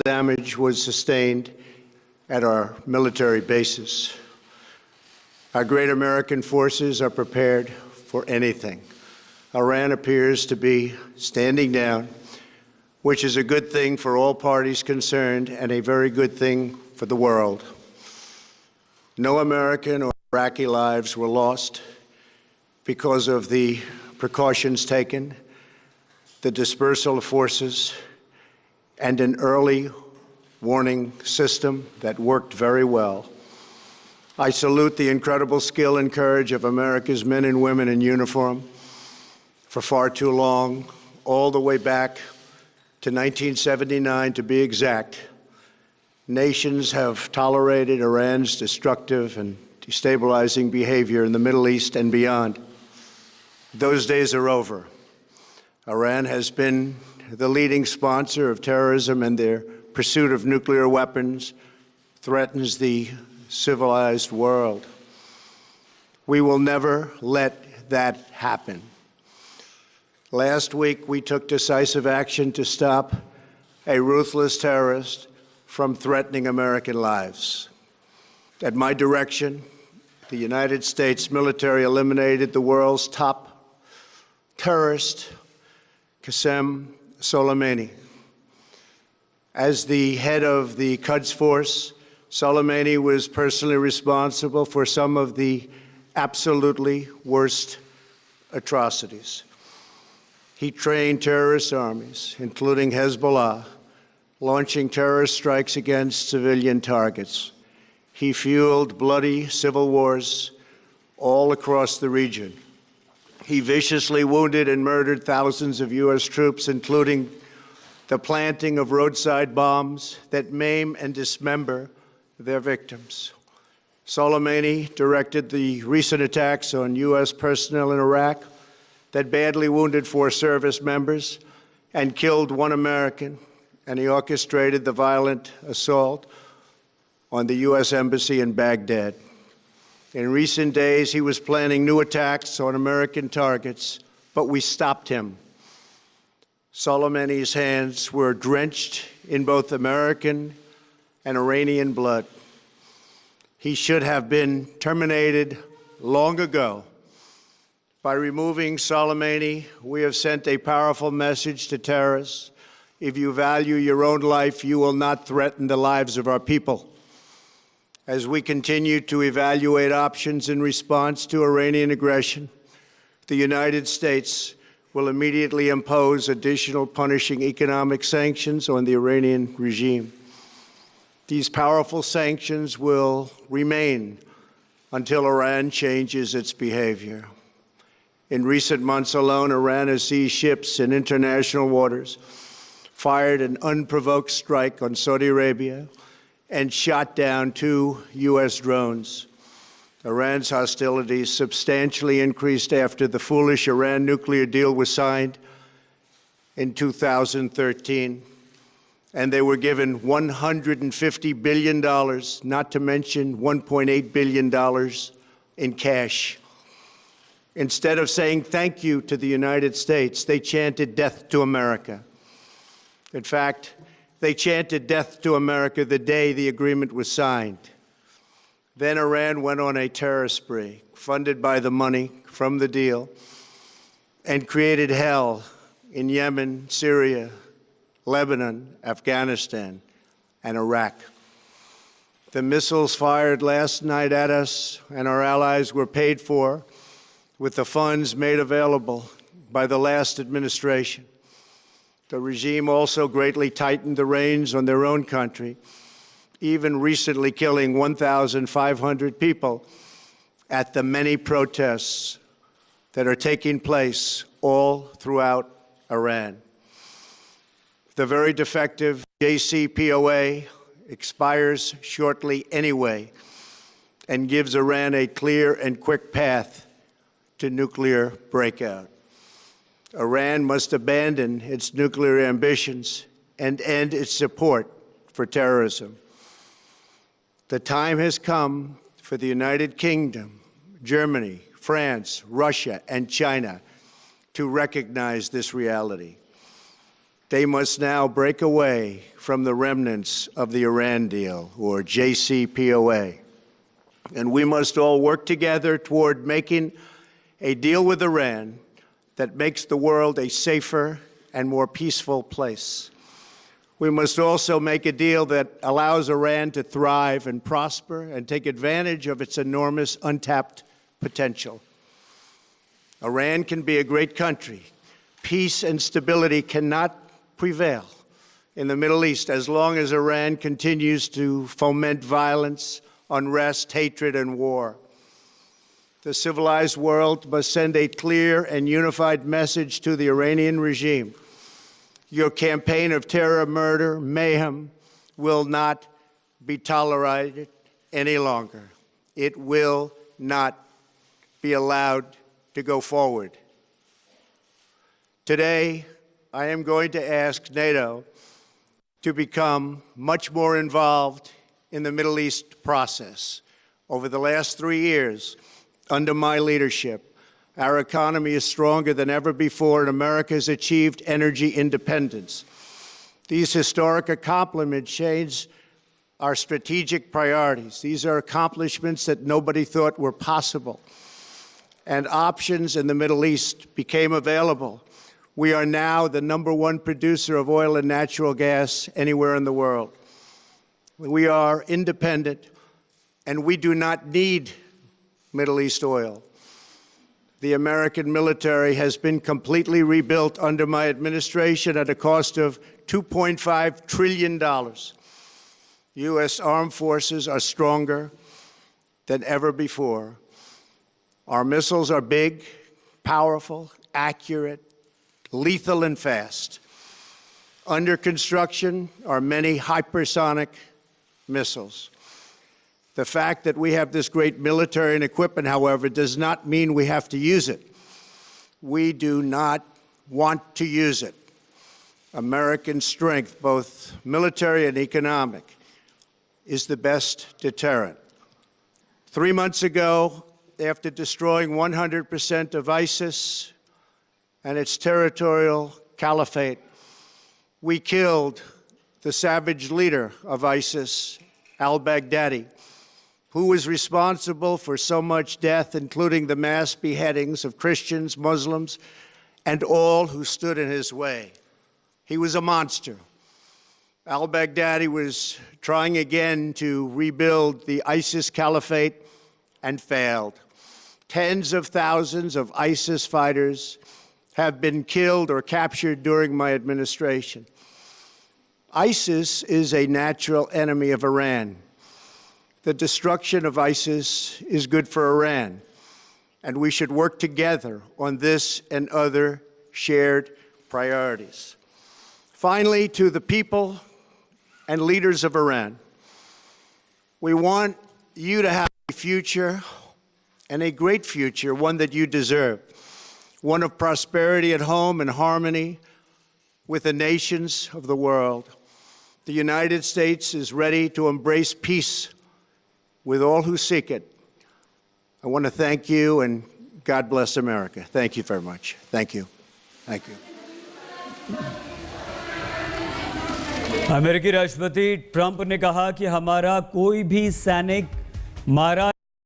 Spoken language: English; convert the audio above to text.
damage was sustained at our military bases. Our great American forces are prepared for anything. Iran appears to be standing down, which is a good thing for all parties concerned and a very good thing for the world. No American or Iraqi lives were lost because of the precautions taken, the dispersal of forces, and an early warning system that worked very well. I salute the incredible skill and courage of America's men and women in uniform. For far too long, all the way back to 1979 to be exact, nations have tolerated Iran's destructive and destabilizing behavior in the Middle East and beyond. Those days are over. Iran has been the leading sponsor of terrorism, and their pursuit of nuclear weapons threatens the civilized world. We will never let that happen. Last week, we took decisive action to stop a ruthless terrorist from threatening American lives. At my direction, the United States military eliminated the world's top terrorist, Qasem Soleimani. As the head of the Quds Force, Soleimani was personally responsible for some of the absolutely worst atrocities. He trained terrorist armies, including Hezbollah, launching terrorist strikes against civilian targets. He fueled bloody civil wars all across the region. He viciously wounded and murdered thousands of U.S. troops, including the planting of roadside bombs that maim and dismember their victims. Soleimani directed the recent attacks on U.S. personnel in Iraq that badly wounded 4 service members and killed 1 American, and he orchestrated the violent assault on the U.S. Embassy in Baghdad. In recent days, he was planning new attacks on American targets, but we stopped him. Soleimani's hands were drenched in both American and Iranian blood. He should have been terminated long ago. By removing Soleimani, we have sent a powerful message to terrorists. If you value your own life, you will not threaten the lives of our people. As we continue to evaluate options in response to Iranian aggression, the United States will immediately impose additional punishing economic sanctions on the Iranian regime. These powerful sanctions will remain until Iran changes its behavior. In recent months alone, Iran has seized ships in international waters, fired an unprovoked strike on Saudi Arabia, and shot down 2 U.S. drones. Iran's hostilities substantially increased after the foolish Iran nuclear deal was signed in 2013, and they were given $150 billion, not to mention $1.8 billion in cash. Instead of saying thank you to the United States, they chanted death to America. In fact, they chanted death to America the day the agreement was signed. Then Iran went on a terror spree, funded by the money from the deal, and created hell in Yemen, Syria, Lebanon, Afghanistan, and Iraq. The missiles fired last night at us and our allies were paid for with the funds made available by the last administration. The regime also greatly tightened the reins on their own country, even recently killing 1,500 people at the many protests that are taking place all throughout Iran. The very defective JCPOA expires shortly anyway and gives Iran a clear and quick path to nuclear breakout. Iran must abandon its nuclear ambitions and end its support for terrorism. The time has come for the United Kingdom, Germany, France, Russia, and China to recognize this reality. They must now break away from the remnants of the Iran deal, or JCPOA. And we must all work together toward making a deal with Iran that makes the world a safer and more peaceful place. We must also make a deal that allows Iran to thrive and prosper and take advantage of its enormous untapped potential. Iran can be a great country. Peace and stability cannot prevail in the Middle East as long as Iran continues to foment violence, unrest, hatred, and war. The civilized world must send a clear and unified message to the Iranian regime. Your campaign of terror, murder, mayhem will not be tolerated any longer. It will not be allowed to go forward. Today, I am going to ask NATO to become much more involved in the Middle East process. Over the last 3 years, under my leadership, our economy is stronger than ever before, and America has achieved energy independence. These historic accomplishments change our strategic priorities. These are accomplishments that nobody thought were possible. And options in the Middle East became available. We are now the #1 producer of oil and natural gas anywhere in the world. We are independent, and we do not need Middle East oil. The American military has been completely rebuilt under my administration at a cost of $2.5 trillion. U.S. armed forces are stronger than ever before. Our missiles are big, powerful, accurate, lethal, and fast. Under construction are many hypersonic missiles. The fact that we have this great military and equipment, however, does not mean we have to use it. We do not want to use it. American strength, both military and economic, is the best deterrent. 3 months ago, after destroying 100% of ISIS and its territorial caliphate, we killed the savage leader of ISIS, al-Baghdadi, who was responsible for so much death, including the mass beheadings of Christians, Muslims, and all who stood in his way. He was a monster. Al-Baghdadi was trying again to rebuild the ISIS caliphate and failed. Tens of thousands of ISIS fighters have been killed or captured during my administration. ISIS is a natural enemy of Iran. The destruction of ISIS is good for Iran, and we should work together on this and other shared priorities. Finally, to the people and leaders of Iran, we want you to have a future, and a great future, one that you deserve, one of prosperity at home and harmony with the nations of the world. The United States is ready to embrace peace with all who seek it. I want to thank you, and God bless America. Thank you very much. Thank you. Thank you. अमेरिकी राष्ट्रपति Trump ने कहा कि हमारा कोई भी सैनिक मारा